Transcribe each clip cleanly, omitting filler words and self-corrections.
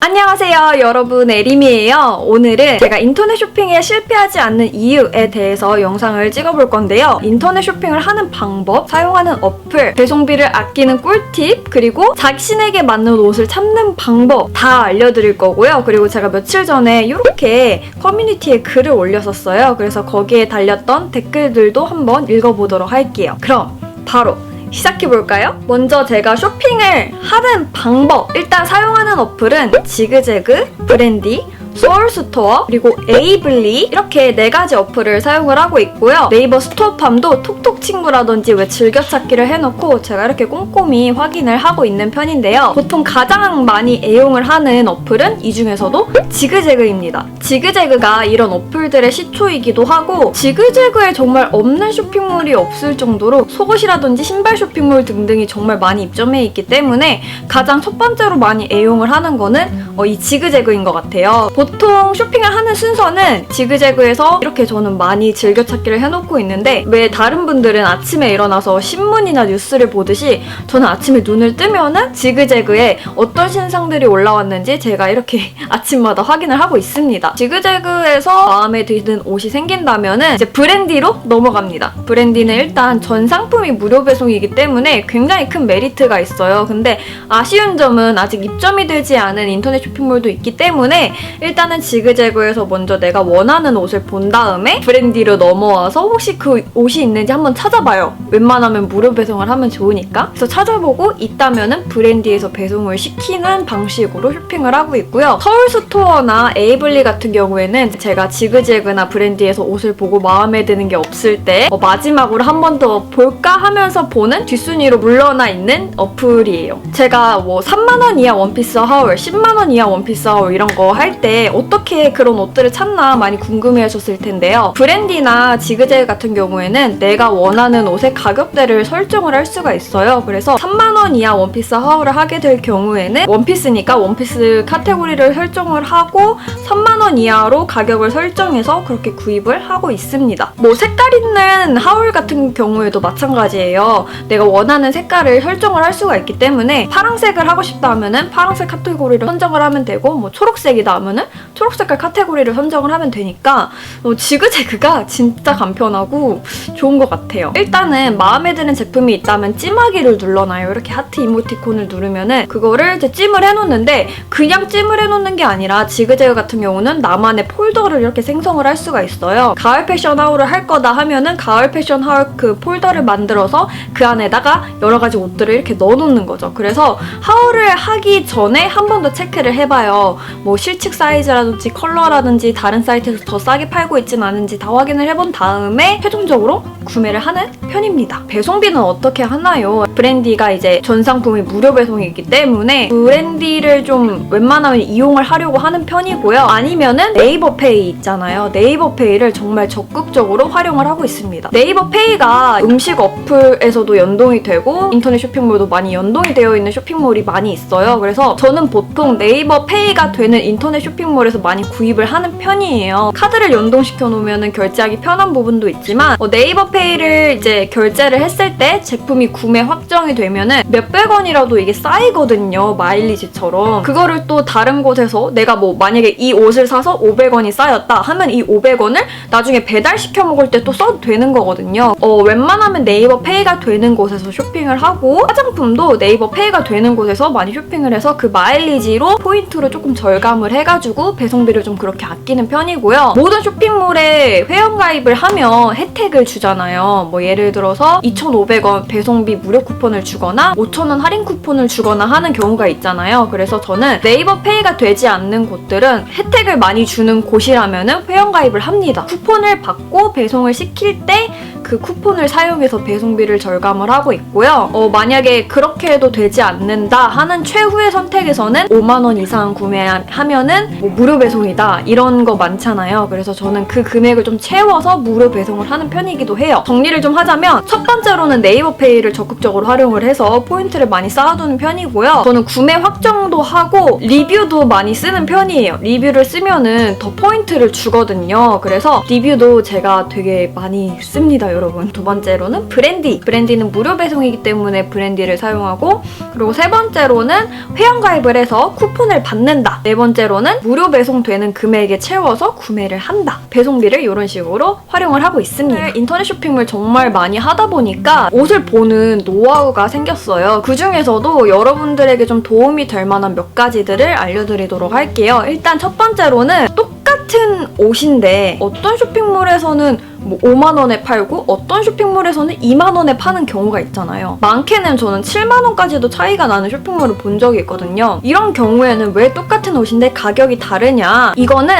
안녕하세요 여러분, 에림이에요. 오늘은 제가 인터넷 쇼핑에 실패하지 않는 이유에 대해서 영상을 찍어볼 건데요. 인터넷 쇼핑을 하는 방법, 사용하는 어플, 배송비를 아끼는 꿀팁, 그리고 자신에게 맞는 옷을 찾는 방법 다 알려드릴 거고요. 그리고 제가 며칠 전에 이렇게 커뮤니티에 글을 올렸었어요. 그래서 거기에 달렸던 댓글들도 한번 읽어보도록 할게요. 그럼 바로 시작해볼까요? 먼저 제가 쇼핑을 하는 방법, 일단 사용하는 어플은 지그재그, 브랜디, 소울스토어, 그리고 에이블리 이렇게 4가지 어플을 사용을 하고 있고요. 네이버 스토어팜도 톡톡 친구라든지 왜 즐겨찾기를 해놓고 제가 이렇게 꼼꼼히 확인을 하고 있는 편인데요. 보통 가장 많이 애용을 하는 어플은 이 중에서도 지그재그입니다. 지그재그가 이런 어플들의 시초이기도 하고 지그재그에 정말 없는 쇼핑몰이 없을 정도로 속옷이라든지 신발 쇼핑몰 등등이 정말 많이 입점해 있기 때문에 가장 첫 번째로 많이 애용을 하는 거는 이 지그재그인 것 같아요. 보통 쇼핑을 하는 순서는 지그재그에서 이렇게 저는 많이 즐겨찾기를 해놓고 있는데, 왜 다른 분들은 아침에 일어나서 신문이나 뉴스를 보듯이 저는 아침에 눈을 뜨면은 지그재그에 어떤 신상들이 올라왔는지 제가 이렇게 아침마다 확인을 하고 있습니다. 지그재그에서 마음에 드는 옷이 생긴다면은 이제 브랜디로 넘어갑니다. 브랜디는 일단 전 상품이 무료 배송이기 때문에 굉장히 큰 메리트가 있어요. 근데 아쉬운 점은 아직 입점이 되지 않은 인터넷 쇼핑몰도 있기 때문에 일단은 지그재그에서 먼저 내가 원하는 옷을 본 다음에 브랜디로 넘어와서 혹시 그 옷이 있는지 한번 찾아봐요. 웬만하면 무료 배송을 하면 좋으니까. 그래서 찾아보고 있다면은 브랜디에서 배송을 시키는 방식으로 쇼핑을 하고 있고요. 서울스토어나 에이블리 같은 경우에는 제가 지그재그나 브랜디에서 옷을 보고 마음에 드는 게 없을 때 마지막으로 한 번 더 볼까 하면서 보는 뒷순위로 물러나 있는 어플이에요. 제가 3만원 이하 원피스 하울, 10만원 이하 원피스 하울 이런 거 할 때 어떻게 그런 옷들을 찾나 많이 궁금해 하셨을 텐데요. 브랜디나 지그재그 같은 경우에는 내가 원하는 옷의 가격대를 설정을 할 수가 있어요. 그래서 3만원 이하 원피스 하울을 하게 될 경우에는 원피스니까 원피스 카테고리를 설정을 하고 3만원 이하로 가격을 설정해서 그렇게 구입을 하고 있습니다. 색깔 있는 하울 같은 경우에도 마찬가지예요. 내가 원하는 색깔을 설정을 할 수가 있기 때문에 파란색을 하고 싶다 하면은 파란색 카테고리를 선정을 하면 되고, 초록색이다 하면은 초록색깔 카테고리를 선정을 하면 되니까 지그재그가 진짜 간편하고 좋은 것 같아요. 일단은 마음에 드는 제품이 있다면 찜하기를 눌러놔요. 이렇게 하트 이모티콘을 누르면은 그거를 이제 찜을 해놓는데, 그냥 찜을 해놓는 게 아니라 지그재그 같은 경우는 나만의 폴더를 이렇게 생성을 할 수가 있어요. 가을 패션 하울을 할 거다 하면은 가을 패션 하울 그 폴더를 만들어서 그 안에다가 여러 가지 옷들을 이렇게 넣어놓는 거죠. 그래서 하울을 하기 전에 한 번 더 체크를 해봐요. 실측 사이즈라든지 컬러라든지 다른 사이트에서 더 싸게 팔고 있진 않은지 다 확인을 해본 다음에 최종적으로 구매를 하는 편입니다. 배송비는 어떻게 하나요? 브랜디가 이제 전 상품이 무료 배송이기 때문에 브랜디를 좀 웬만하면 이용을 하려고 하는 편이고요. 아니면은 네이버페이 있잖아요. 네이버페이를 정말 적극적으로 활용을 하고 있습니다. 네이버페이가 음식 어플에서도 연동이 되고 인터넷 쇼핑몰도 많이 연동이 되어 있는 쇼핑몰이 많이 있어요. 그래서 저는 보통 네이버페이가 되는 인터넷 쇼핑몰에서 많이 구입을 하는 편이에요. 카드를 연동시켜 놓으면 결제하기 편한 부분도 있지만 네이버페이를 이제 결제를 했을 때 제품이 구매 확정이 되면은 몇백 원이라도 이게 쌓이거든요. 마일리지처럼. 그거를 또 다른 곳에서 내가 만약에 이 옷을 사서 500원이 쌓였다 하면 이 500원을 나중에 배달시켜 먹을 때 또 써도 되는 거거든요. 웬만하면 네이버페이가 되는 곳에서 쇼핑을 하고, 화장품도 네이버페이가 되는 곳에서 많이 쇼핑을 해서 그 마일리지로 포인트로 조금 절감을 해가지고 배송비를 좀 그렇게 아끼는 편이고요. 모든 쇼핑몰에 회원가입을 하면 혜택을 주잖아요. 예를 들어서 2,500원 배송비 무료 쿠폰을 주거나 5,000원 할인 쿠폰을 주거나 하는 경우가 있잖아요. 그래서 저는 네이버페이가 되지 않는 곳들은 혜택을 많이 주는 곳이라면 회원가입을 합니다. 쿠폰을 받고 배송을 시킬 때 그 쿠폰을 사용해서 배송비를 절감을 하고 있고요. 만약에 그렇게 해도 되지 않는다 하는 최후의 선택에서는 5만원 이상 구매하면은 무료 배송이다 이런 거 많잖아요. 그래서 저는 그 금액을 좀 채워서 무료 배송을 하는 편이기도 해요. 정리를 좀 하자면 첫 번째로는 네이버페이를 적극적으로 활용을 해서 포인트를 많이 쌓아두는 편이고요. 저는 구매 확정도 하고 리뷰도 많이 쓰는 편이에요. 리뷰를 쓰면은 더 포인트를 주거든요. 그래서 리뷰도 제가 되게 많이 씁니다. 여러분. 두 번째로는 브랜디. 브랜디는 무료 배송이기 때문에 브랜디를 사용하고, 그리고 세 번째로는 회원가입을 해서 쿠폰을 받는다. 네 번째로는 무료 배송되는 금액에 채워서 구매를 한다. 배송비를 이런 식으로 활용을 하고 있습니다. 인터넷 쇼핑을 정말 많이 하다 보니까 옷을 보는 노하우가 생겼어요. 그 중에서도 여러분들에게 좀 도움이 될 만한 몇 가지들을 알려드리도록 할게요. 일단 첫 번째로는 똑같은 옷인데 어떤 쇼핑몰에서는 5만 원에 팔고 어떤 쇼핑몰에서는 2만 원에 파는 경우가 있잖아요. 많게는 저는 7만 원까지도 차이가 나는 쇼핑몰을 본 적이 있거든요. 이런 경우에는 왜 똑같은 옷인데 가격이 다르냐? 이거는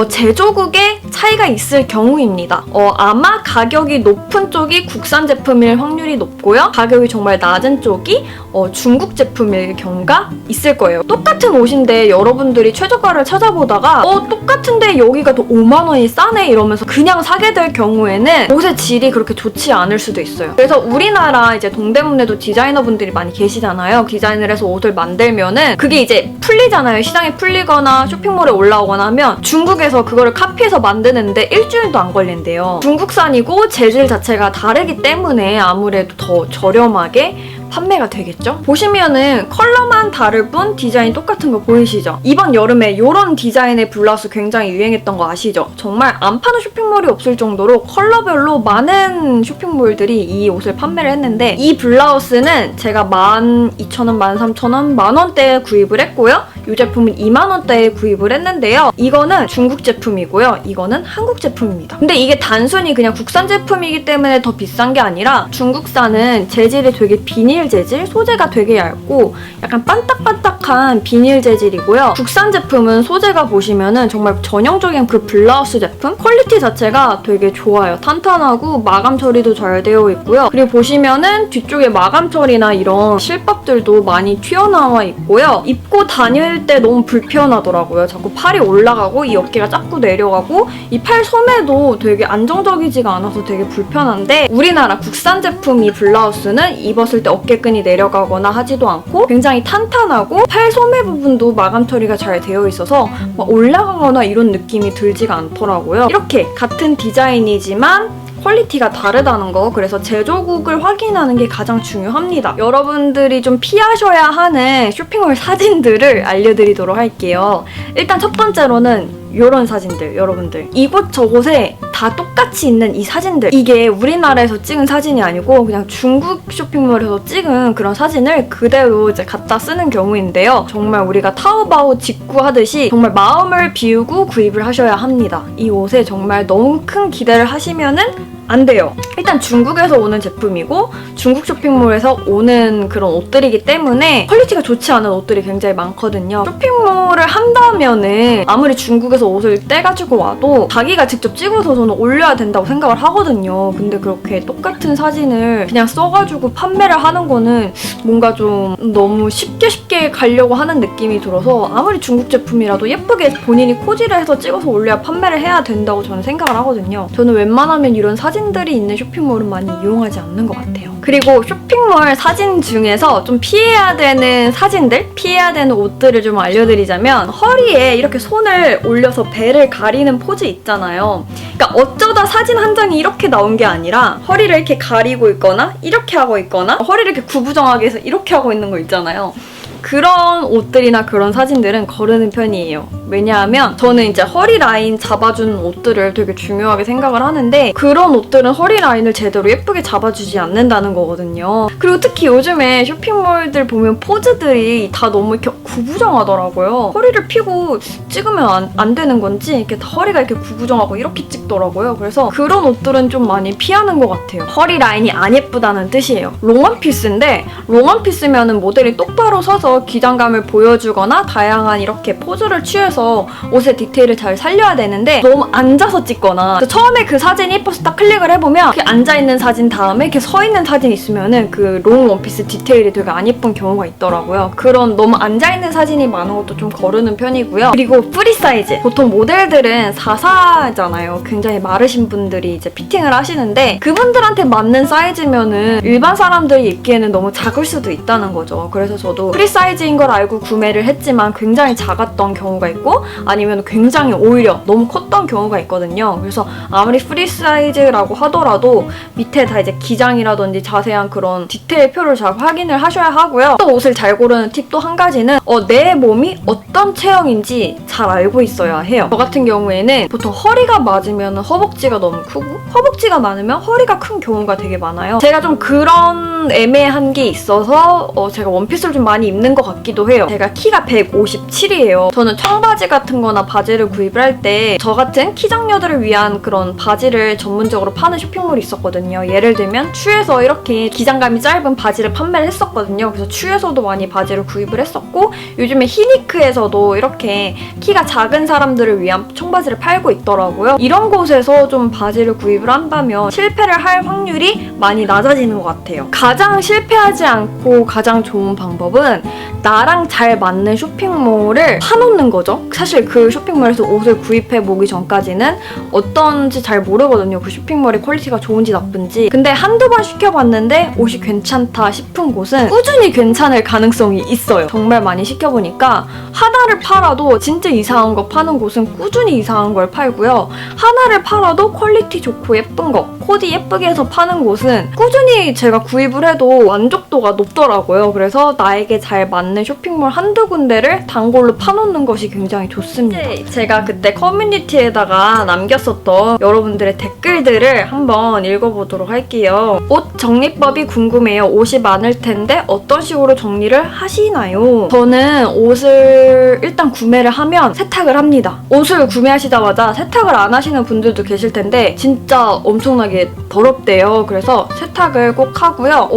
제조국에 차이가 있을 경우입니다. 아마 가격이 높은 쪽이 국산 제품일 확률이 높고요. 가격이 정말 낮은 쪽이 중국 제품일 경우가 있을 거예요. 똑같은 옷인데 여러분들이 최저가를 찾아보다가 똑같은데 여기가 더 5만 원이 싸네 이러면서 그냥 사게 될 경우에는 옷의 질이 그렇게 좋지 않을 수도 있어요. 그래서 우리나라 이제 동대문에도 디자이너분들이 많이 계시잖아요. 디자인을 해서 옷을 만들면은 그게 이제 풀리잖아요. 시장에 풀리거나 쇼핑몰에 올라오거나 하면 중국에서 그거를 카피해서 만드는데 일주일도 안 걸린대요. 중국산이고 재질 자체가 다르기 때문에 아무래도 더 저렴하게 판매가 되겠죠? 보시면은 컬러만 다를 뿐 디자인 똑같은 거 보이시죠? 이번 여름에 이런 디자인의 블라우스 굉장히 유행했던 거 아시죠? 정말 안 파는 쇼핑몰이 없을 정도로 컬러별로 많은 쇼핑몰들이 이 옷을 판매를 했는데 이 블라우스는 제가 12,000원, 13,000원, 만원대에 구입을 했고요. 이 제품은 2만원대에 구입을 했는데요. 이거는 중국 제품이고요. 이거는 한국 제품입니다. 근데 이게 단순히 그냥 국산 제품이기 때문에 더 비싼 게 아니라 중국산은 재질이 되게 비닐 재질, 소재가 되게 얇고 약간 반딱반딱한 비닐 재질이고요. 국산 제품은 소재가 보시면은 정말 전형적인 그 블라우스 제품? 퀄리티 자체가 되게 좋아요. 탄탄하고 마감 처리도 잘 되어 있고요. 그리고 보시면은 뒤쪽에 마감 처리나 이런 실밥들도 많이 튀어나와 있고요. 입고 다닐 때 너무 불편하더라고요. 자꾸 팔이 올라가고 이 어깨가 자꾸 내려가고 이 팔 소매도 되게 안정적이지가 않아서 되게 불편한데 우리나라 국산 제품 이 블라우스는 입었을 때 어깨끈이 내려가거나 하지도 않고 굉장히 탄탄하고 팔 소매 부분도 마감 처리가 잘 되어 있어서 막 올라가거나 이런 느낌이 들지가 않더라고요. 이렇게 같은 디자인이지만 퀄리티가 다르다는 거, 그래서 제조국을 확인하는 게 가장 중요합니다. 여러분들이 좀 피하셔야 하는 쇼핑몰 사진들을 알려드리도록 할게요. 일단 첫 번째로는 이런 사진들, 여러분들 이곳 저곳에 다 똑같이 있는 이 사진들, 이게 우리나라에서 찍은 사진이 아니고 그냥 중국 쇼핑몰에서 찍은 그런 사진을 그대로 이제 갖다 쓰는 경우인데요. 정말 우리가 타오바오 직구하듯이 정말 마음을 비우고 구입을 하셔야 합니다. 이 옷에 정말 너무 큰 기대를 하시면은 안 돼요. 일단 중국에서 오는 제품이고 중국 쇼핑몰에서 오는 그런 옷들이기 때문에 퀄리티가 좋지 않은 옷들이 굉장히 많거든요. 쇼핑몰을 한다면은 아무리 중국에서 옷을 떼가지고 와도 자기가 직접 찍어서 저는 올려야 된다고 생각을 하거든요. 근데 그렇게 똑같은 사진을 그냥 써가지고 판매를 하는 거는 뭔가 좀 너무 쉽게 가려고 하는 느낌이 들어서 아무리 중국 제품이라도 예쁘게 본인이 코디를 해서 찍어서 올려야 판매를 해야 된다고 저는 생각을 하거든요. 저는 웬만하면 이런 사진들이 있는 쇼핑몰은 많이 이용하지 않는 것 같아요. 그리고 쇼핑몰 사진 중에서 좀 피해야 되는 사진들, 피해야 되는 옷들을 좀 알려드리자면 허리에 이렇게 손을 올려서 배를 가리는 포즈 있잖아요. 그러니까 어쩌다 사진 한 장이 이렇게 나온 게 아니라 허리를 이렇게 가리고 있거나 이렇게 하고 있거나 허리를 이렇게 구부정하게 해서 이렇게 하고 있는 거 있잖아요. 그런 옷들이나 그런 사진들은 거르는 편이에요. 왜냐하면 저는 이제 허리 라인 잡아주는 옷들을 되게 중요하게 생각을 하는데 그런 옷들은 허리 라인을 제대로 예쁘게 잡아주지 않는다는 거거든요. 그리고 특히 요즘에 쇼핑몰들 보면 포즈들이 다 너무 이렇게 구부정하더라고요. 허리를 펴고 찍으면 안 되는 건지 이렇게 다 허리가 이렇게 구부정하고 이렇게 찍더라고요. 그래서 그런 옷들은 좀 많이 피하는 것 같아요. 허리 라인이 안 예쁘다는 뜻이에요. 롱원피스인데 롱원피스면은 모델이 똑바로 서서 기장감을 보여주거나 다양한 이렇게 포즈를 취해서 옷의 디테일을 잘 살려야 되는데 너무 앉아서 찍거나 처음에 그 사진이 예뻐서 딱 클릭을 해보면 이렇게 앉아있는 사진 다음에 이렇게 서있는 사진 있으면은 그 롱 원피스 디테일이 되게 안 예쁜 경우가 있더라고요. 그런 너무 앉아있는 사진이 많은 것도 좀 거르는 편이고요. 그리고 프리 사이즈, 보통 모델들은 44잖아요. 굉장히 마르신 분들이 이제 피팅을 하시는데 그분들한테 맞는 사이즈면은 일반 사람들이 입기에는 너무 작을 수도 있다는 거죠. 그래서 저도 프리 사이즈 사이즈인 걸 알고 구매를 했지만 굉장히 작았던 경우가 있고 아니면 굉장히 오히려 너무 컸던 경우가 있거든요. 그래서 아무리 프리 사이즈라고 하더라도 밑에 다 이제 기장이라든지 자세한 그런 디테일 표를 잘 확인을 하셔야 하고요. 또 옷을 잘 고르는 팁 또 한 가지는 내 몸이 어떤 체형인지 잘 알고 있어야 해요. 저 같은 경우에는 보통 허리가 맞으면 허벅지가 너무 크고 허벅지가 많으면 허리가 큰 경우가 되게 많아요. 제가 좀 그런 애매한 게 있어서 제가 원피스를 좀 많이 입는 것 같기도 해요. 제가 키가 157이에요. 저는 청바지 같은 거나 바지를 구입을 할 때 저 같은 키장녀들을 위한 그런 바지를 전문적으로 파는 쇼핑몰이 있었거든요. 예를 들면 추에서 이렇게 기장감이 짧은 바지를 판매를 했었거든요. 그래서 추에서도 많이 바지를 구입을 했었고 요즘에 히니크에서도 이렇게 키가 작은 사람들을 위한 청바지를 팔고 있더라고요. 이런 곳에서 좀 바지를 구입을 한다면 실패를 할 확률이 많이 낮아지는 것 같아요. 가장 실패하지 않고 가장 좋은 방법은 나랑 잘 맞는 쇼핑몰을 파놓는 거죠. 사실 그 쇼핑몰에서 옷을 구입해 보기 전까지는 어떤지 잘 모르거든요. 그 쇼핑몰의 퀄리티가 좋은지 나쁜지. 근데 한두 번 시켜봤는데 옷이 괜찮다 싶은 곳은 꾸준히 괜찮을 가능성이 있어요. 정말 많이 시켜보니까 하나를 팔아도 진짜 이상한 거 파는 곳은 꾸준히 이상한 걸 팔고요. 하나를 팔아도 퀄리티 좋고 예쁜 거, 코디 예쁘게 해서 파는 곳은 꾸준히 제가 구입을 해도 만족도가 높더라고요. 그래서 나에게 잘 맞는 쇼핑몰 한두 군데를 단골로 파놓는 것이 굉장히 좋습니다. 제가 그때 커뮤니티에다가 남겼었던 여러분들의 댓글들을 한번 읽어보도록 할게요. 옷 정리법이 궁금해요. 옷이 많을 텐데 어떤 식으로 정리를 하시나요? 저는 옷을 일단 구매를 하면 세탁을 합니다. 옷을 구매하시자마자 세탁을 안 하시는 분들도 계실 텐데 진짜 엄청나게 더럽대요. 그래서 세탁을 꼭 하고요.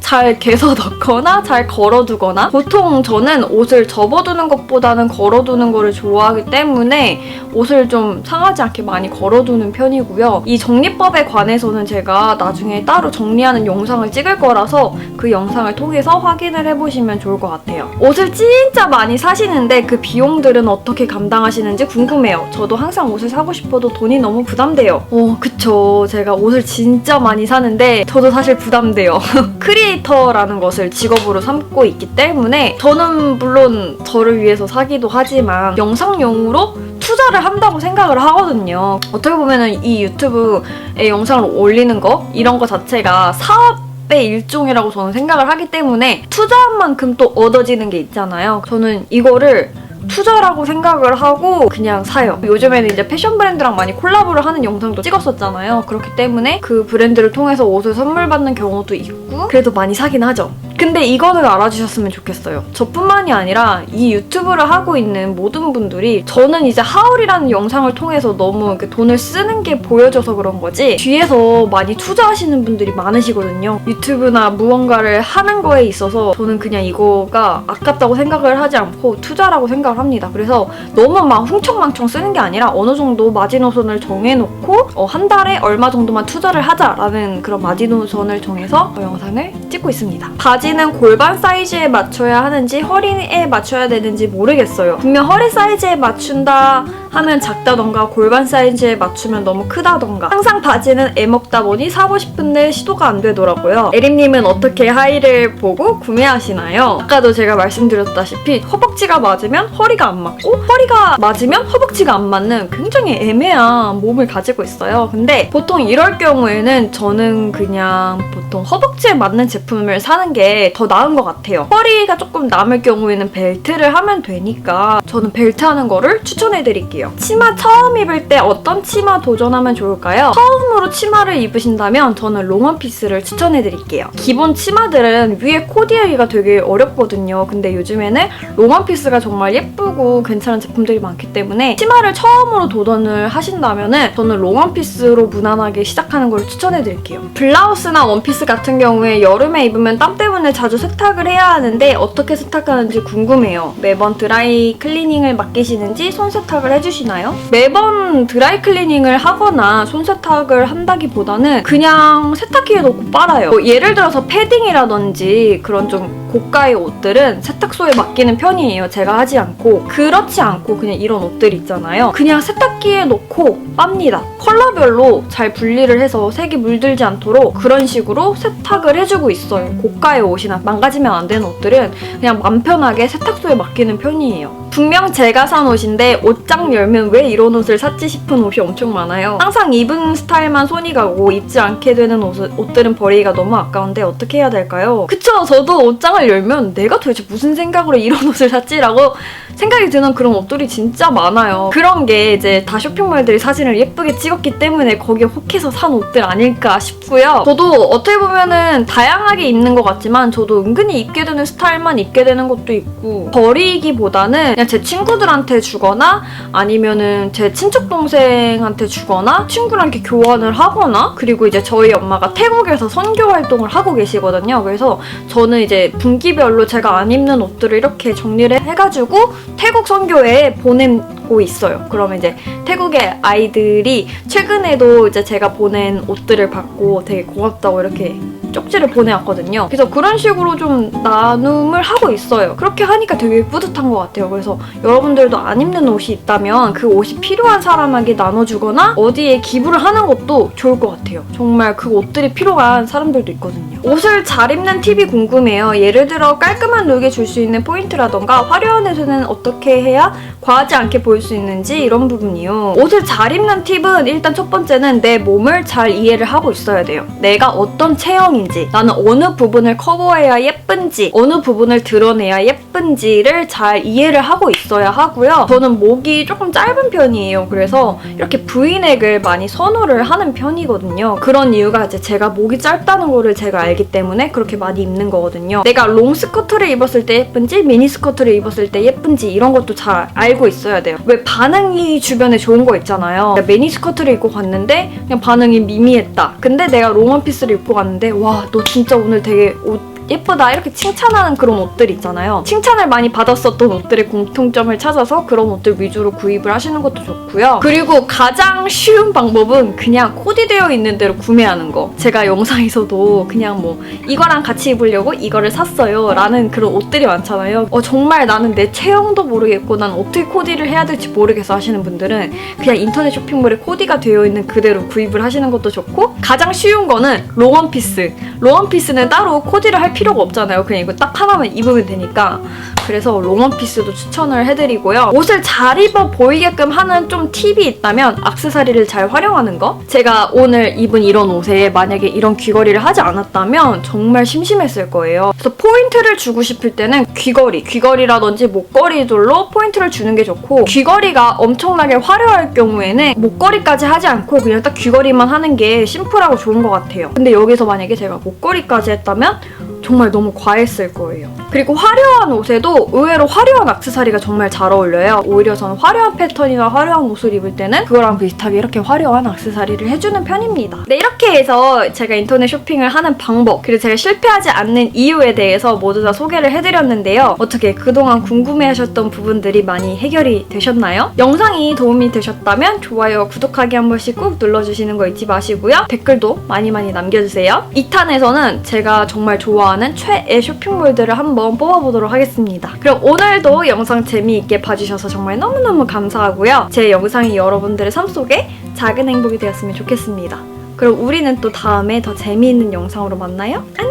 잘 개서 넣거나 잘 걸어두거나 보통 저는 옷을 접어두는 것보다는 걸어두는 거를 좋아하기 때문에 옷을 좀 상하지 않게 많이 걸어두는 편이고요. 이 정리법에 관해서는 제가 나중에 따로 정리하는 영상을 찍을 거라서 그 영상을 통해서 확인을 해보시면 좋을 것 같아요. 옷을 진짜 많이 사시는데 그 비용들은 어떻게 감당하시는지 궁금해요. 저도 항상 옷을 사고 싶어도 돈이 너무 부담돼요. 그쵸. 제가 옷을 진짜 많이 사는데 저도 사실 부담돼요. 크리에이터라는 것을 직업으로 삼고 있기 때문에 저는 물론 저를 위해서 사기도 하지만 영상용으로 투자를 한다고 생각을 하거든요. 어떻게 보면은 이 유튜브에 영상을 올리는 거 이런 거 자체가 사업의 일종이라고 저는 생각을 하기 때문에 투자한 만큼 또 얻어지는 게 있잖아요. 저는 이거를 투자라고 생각을 하고 그냥 사요. 요즘에는 이제 패션 브랜드랑 많이 콜라보를 하는 영상도 찍었었잖아요. 그렇기 때문에 그 브랜드를 통해서 옷을 선물 받는 경우도 있고 그래도 많이 사긴 하죠. 근데 이거는 알아주셨으면 좋겠어요. 저뿐만이 아니라 이 유튜브를 하고 있는 모든 분들이 저는 이제 하울이라는 영상을 통해서 너무 이렇게 돈을 쓰는 게 보여져서 그런 거지 뒤에서 많이 투자하시는 분들이 많으시거든요. 유튜브나 무언가를 하는 거에 있어서 저는 그냥 이거가 아깝다고 생각을 하지 않고 투자라고 생각을 합니다. 그래서 너무 막 흥청망청 쓰는 게 아니라 어느 정도 마지노선을 정해놓고 한 달에 얼마 정도만 투자를 하자라는 그런 마지노선을 정해서 영상을 찍고 있습니다. 바지는 골반 사이즈에 맞춰야 하는지 허리에 맞춰야 되는지 모르겠어요. 분명 허리 사이즈에 맞춘다 하면 작다던가 골반 사이즈에 맞추면 너무 크다던가 항상 바지는 애먹다 보니 사고 싶은데 시도가 안 되더라고요. 에림님은 어떻게 하의를 보고 구매하시나요? 아까도 제가 말씀드렸다시피 허벅지가 맞으면 허리가 안 맞고 허리가 맞으면 허벅지가 안 맞는 굉장히 애매한 몸을 가지고 있어요. 근데 보통 이럴 경우에는 저는 그냥 보통 허벅지에 맞는 제품을 사는 게 더 나은 것 같아요. 허리가 조금 남을 경우에는 벨트를 하면 되니까 저는 벨트 하는 거를 추천해드릴게요. 치마 처음 입을 때 어떤 치마 도전하면 좋을까요? 처음으로 치마를 입으신다면 저는 롱원피스를 추천해드릴게요. 기본 치마들은 위에 코디하기가 되게 어렵거든요. 근데 요즘에는 롱원피스가 정말 예쁘고 괜찮은 제품들이 많기 때문에 치마를 처음으로 도전을 하신다면 저는 롱원피스로 무난하게 시작하는 걸 추천해드릴게요. 블라우스나 원피스 같은 경우에 여름에 입으면 땀 때문에 자주 세탁을 해야 하는데 어떻게 세탁하는지 궁금해요. 매번 드라이 클리닝을 맡기시는지 손 세탁을 해주시나요? 매번 드라이 클리닝을 하거나 손 세탁을 한다기보다는 그냥 세탁기에 넣고 빨아요. 예를 들어서 패딩이라든지 그런 좀 고가의 옷들은 세탁소에 맡기는 편이에요. 제가 하지 않고. 그렇지 않고 그냥 이런 옷들 있잖아요. 그냥 세탁기에 넣고 빱니다. 컬러별로 잘 분리를 해서 색이 물들지 않도록 그런 식으로 세탁을 해주고 있어요. 고가의 옷이나 망가지면 안 되는 옷들은 그냥 맘 편하게 세탁소에 맡기는 편이에요. 분명 제가 산 옷인데 옷장 열면 왜 이런 옷을 샀지 싶은 옷이 엄청 많아요. 항상 입은 스타일만 손이 가고 입지 않게 되는 옷들은 버리기가 너무 아까운데 어떻게 해야 될까요? 그쵸? 저도 옷장을 열면 내가 도대체 무슨 생각으로 이런 옷을 샀지라고 생각이 드는 그런 옷들이 진짜 많아요. 그런 게 이제 다 쇼핑몰들이 사진을 예쁘게 찍었기 때문에 거기에 혹해서 산 옷들 아닐까 싶고요. 저도 어떻게 보면은 다양하게 입는 것 같지만 저도 은근히 입게 되는 스타일만 입게 되는 것도 있고 버리기보다는 그냥 제 친구들한테 주거나 아니면은 제 친척 동생한테 주거나 친구랑 이렇게 교환을 하거나 그리고 이제 저희 엄마가 태국에서 선교 활동을 하고 계시거든요. 그래서 저는 이제 분기별로 제가 안 입는 옷들을 이렇게 정리를 해가지고 태국 선교에 보내고 있어요. 그러면 이제 태국의 아이들이 최근에도 이제 제가 보낸 옷들을 받고 되게 고맙다고 이렇게 쪽지를 보내왔거든요. 그래서 그런 식으로 좀 나눔을 하고 있어요. 그렇게 하니까 되게 뿌듯한 것 같아요. 그래서 여러분들도 안 입는 옷이 있다면 그 옷이 필요한 사람에게 나눠주거나 어디에 기부를 하는 것도 좋을 것 같아요. 정말 그 옷들이 필요한 사람들도 있거든요. 옷을 잘 입는 팁이 궁금해요. 예를 들어 깔끔한 룩에 줄 수 있는 포인트라던가 화려한 옷에는 어떻게 해야 과하지 않게 보일 수 있는지 이런 부분이요. 옷을 잘 입는 팁은 일단 첫 번째는 내 몸을 잘 이해를 하고 있어야 돼요. 내가 어떤 체형인지, 나는 어느 부분을 커버해야 예쁜지, 어느 부분을 드러내야 예쁜지를 잘 이해를 하고 있어야 하고요. 저는 목이 조금 짧은 편이에요. 그래서 이렇게 브이넥을 많이 선호를 하는 편이거든요. 그런 이유가 이제 제가 목이 짧다는 거를 제가 알기 때문에 그렇게 많이 입는 거거든요. 내가 롱 스커트를 입었을 때 예쁜지 미니 스커트를 입었을 때 예쁜지 이런 것도 잘 알고 있어야 돼요. 왜 반응이 주변에 좋은 거 있잖아요. 내가 미니 스커트를 입고 갔는데 그냥 반응이 미미했다. 근데 내가 롱 원피스를 입고 갔는데 와, 너 진짜 오늘 되게 옷 예쁘다 이렇게 칭찬하는 그런 옷들 있잖아요. 칭찬을 많이 받았었던 옷들의 공통점을 찾아서 그런 옷들 위주로 구입을 하시는 것도 좋고요. 그리고 가장 쉬운 방법은 그냥 코디되어 있는 대로 구매하는 거. 제가 영상에서도 그냥 뭐 이거랑 같이 입으려고 이거를 샀어요 라는 그런 옷들이 많잖아요. 정말 나는 내 체형도 모르겠고 난 어떻게 코디를 해야 될지 모르겠어 하시는 분들은 그냥 인터넷 쇼핑몰에 코디가 되어 있는 그대로 구입을 하시는 것도 좋고, 가장 쉬운 거는 롱원피스. 롱원피스는 따로 코디를 할 필요가 없잖아요. 그냥 이거 딱 하나만 입으면 되니까. 그래서 롱원피스도 추천을 해드리고요. 옷을 잘 입어 보이게끔 하는 좀 팁이 있다면 액세서리를 잘 활용하는 거? 제가 오늘 입은 이런 옷에 만약에 이런 귀걸이를 하지 않았다면 정말 심심했을 거예요. 그래서 포인트를 주고 싶을 때는 귀걸이라든지 목걸이들로 포인트를 주는 게 좋고, 귀걸이가 엄청나게 화려할 경우에는 목걸이까지 하지 않고 그냥 딱 귀걸이만 하는 게 심플하고 좋은 것 같아요. 근데 여기서 만약에 제가 목걸이까지 했다면 정말 너무 과했을 거예요. 그리고 화려한 옷에도 의외로 화려한 액세서리가 정말 잘 어울려요. 오히려 저는 화려한 패턴이나 화려한 옷을 입을 때는 그거랑 비슷하게 이렇게 화려한 액세서리를 해주는 편입니다. 네, 이렇게 해서 제가 인터넷 쇼핑을 하는 방법, 그리고 제가 실패하지 않는 이유에 대해서 모두 다 소개를 해드렸는데요. 어떻게 그동안 궁금해하셨던 부분들이 많이 해결이 되셨나요? 영상이 도움이 되셨다면 좋아요, 구독하기 한 번씩 꾹 눌러주시는 거 잊지 마시고요. 댓글도 많이 남겨주세요. 2탄에서는 제가 정말 좋아하는 최애 쇼핑몰들을 한번 뽑아보도록 하겠습니다. 그럼 오늘도 영상 재미있게 봐주셔서 정말 너무너무 감사하고요. 제 영상이 여러분들의 삶 속에 작은 행복이 되었으면 좋겠습니다. 그럼 우리는 또 다음에 더 재미있는 영상으로 만나요. 안녕!